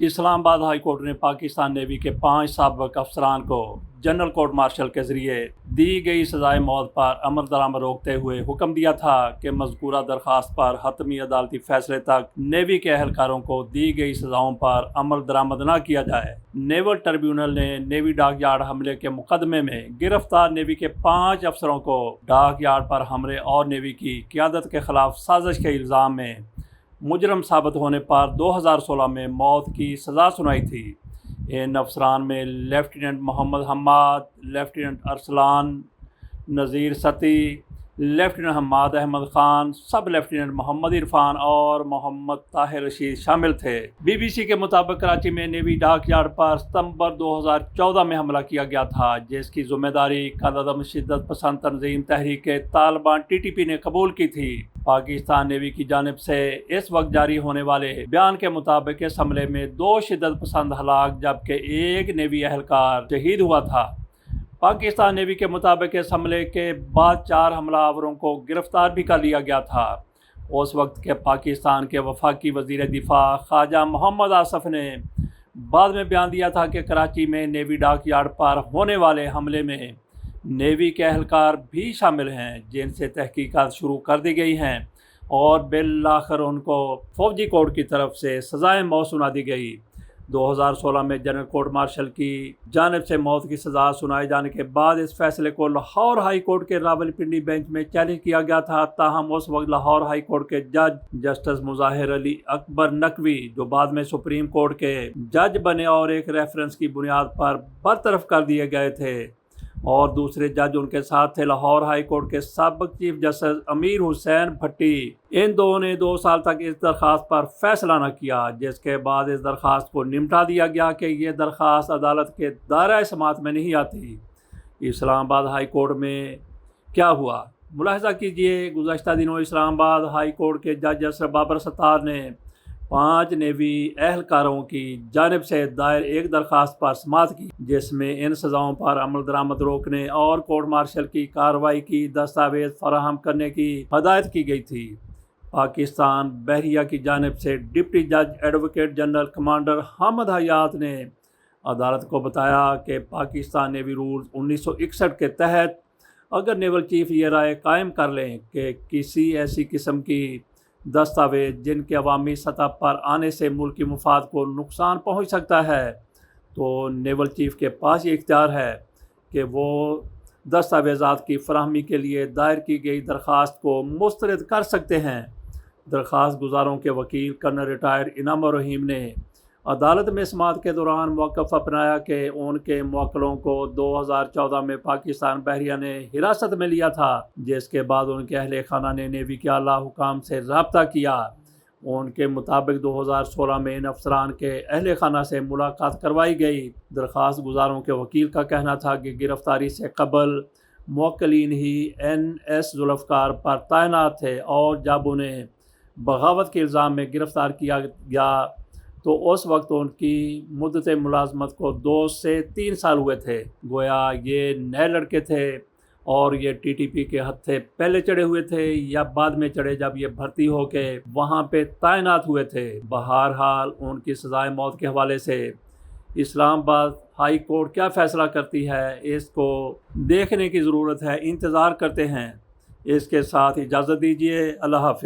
اسلام آباد high court نے Pakistan navy کے 5 سابق افسران کو جنرل کورٹ مارشل کے ذریعے دی گئی سزائے موت پر عمل درآمد روکتے ہوئے حکم دیا تھا کہ مذکورہ درخواست پر حتمی عدالتی فیصلے تک نیوی کے اہلکاروں کو دی گئی سزاؤں پر عمل درآمد نہ کیا جائے۔ نیول ٹریبیونل نے نیوی ڈاک یارڈ حملے کے مقدمے میں گرفتار نیوی کے 5 افسروں کو ڈاک یارڈ پر حملے اور نیوی کی قیادت کے خلاف سازش کے الزام میں مجرم ثابت ہونے پر 2016 میں موت کی سزا سنائی تھی۔ ان افسران میں لیفٹیننٹ محمد حماد، لیفٹیننٹ ارسلان نذیر ستی، لیفٹیننٹ حماد احمد خان، سب لیفٹیننٹ محمد عرفان اور محمد طاہر رشید شامل تھے۔ بی بی سی کے مطابق کراچی میں نیوی ڈاک یارڈ پر ستمبر 2014 میں حملہ کیا گیا تھا، جس کی ذمہ داری کالعدم شدت پسند تنظیم تحریک طالبان TTP نے قبول کی تھی۔ پاکستان نیوی کی جانب سے اس وقت جاری ہونے والے بیان کے مطابق اس حملے میں 2 شدت پسند ہلاک جبکہ 1 نیوی اہلکار شہید ہوا تھا۔ پاکستان نیوی کے مطابق اس حملے کے بعد 4 حملہ آوروں کو گرفتار بھی کر لیا گیا تھا۔ اس وقت کے پاکستان کے وفاقی وزیر دفاع خواجہ محمد آصف نے بعد میں بیان دیا تھا کہ کراچی میں نیوی ڈاک یارڈ پر ہونے والے حملے میں نیوی کے اہلکار بھی شامل ہیں، جن سے تحقیقات شروع کر دی گئی ہیں اور بالآخر ان کو فوجی کورٹ کی طرف سے سزائے موت سنا دی گئی۔ 2016 میں جنرل کورٹ مارشل کی جانب سے موت کی سزا سنائے جانے کے بعد اس فیصلے کو لاہور ہائی کورٹ کے راولپنڈی بینچ میں چیلنج کیا گیا تھا، تاہم اس وقت لاہور ہائی کورٹ کے جج جسٹس مظاہر علی اکبر نقوی، جو بعد میں سپریم کورٹ کے جج بنے اور ایک ریفرنس کی بنیاد پر برطرف کر دیے گئے تھے، اور دوسرے جج ان کے ساتھ تھے لاہور ہائی کورٹ کے سابق چیف جسٹس امیر حسین بھٹی۔ ان دونوں نے 2 سال تک اس درخواست پر فیصلہ نہ کیا، جس کے بعد اس درخواست کو نمٹا دیا گیا کہ یہ درخواست عدالت کے دائرہ سماعت میں نہیں آتی۔ اسلام آباد ہائی کورٹ میں کیا ہوا؟ ملاحظہ کیجئے، گزشتہ دنوں اسلام آباد ہائی کورٹ کے جج جسٹس بابر ستار نے 5 نیوی اہلکاروں کی جانب سے دائر ایک درخواست پر سماعت کی، جس میں ان سزاؤں پر عمل درآمد روکنے اور کورٹ مارشل کی کارروائی کی دستاویز فراہم کرنے کی ہدایت کی گئی تھی۔ پاکستان بحریہ کی جانب سے ڈپٹی جج ایڈوکیٹ جنرل کمانڈر حامد حیات نے عدالت کو بتایا کہ پاکستان نیوی رولز 1961 کے تحت اگر نیول چیف یہ رائے قائم کر لیں کہ کسی ایسی قسم کی دستاویز جن کے عوامی سطح پر آنے سے ملکی مفاد کو نقصان پہنچ سکتا ہے، تو نیول چیف کے پاس یہ اختیار ہے کہ وہ دستاویزات کی فراہمی کے لیے دائر کی گئی درخواست کو مسترد کر سکتے ہیں۔ درخواست گزاروں کے وکیل کرنل ریٹائرڈ انعام الرحیم نے عدالت میں سماعت کے دوران موقف اپنایا کہ ان کے موکلوں کو 2014 میں پاکستان بحریہ نے حراست میں لیا تھا، جس کے بعد ان کے اہل خانہ نے نیوی کے اعلیٰ حکام سے رابطہ کیا۔ ان کے مطابق 2016 میں ان افسران کے اہل خانہ سے ملاقات کروائی گئی۔ درخواست گزاروں کے وکیل کا کہنا تھا کہ گرفتاری سے قبل موکلین ہی NS ذوالفقار پر تعینات تھے، اور جب انہیں بغاوت کے الزام میں گرفتار کیا گیا تو اس وقت ان کی مدت ملازمت کو 2 سے 3 سال ہوئے تھے۔ گویا یہ نئے لڑکے تھے اور یہ TTP کے ہتھے پہلے چڑھے ہوئے تھے یا بعد میں چڑھے جب یہ بھرتی ہو کے وہاں پہ تعینات ہوئے تھے۔ بہرحال ان کی سزائے موت کے حوالے سے اسلام آباد ہائی کورٹ کیا فیصلہ کرتی ہے، اس کو دیکھنے کی ضرورت ہے، انتظار کرتے ہیں۔ اس کے ساتھ اجازت دیجیے، اللہ حافظ۔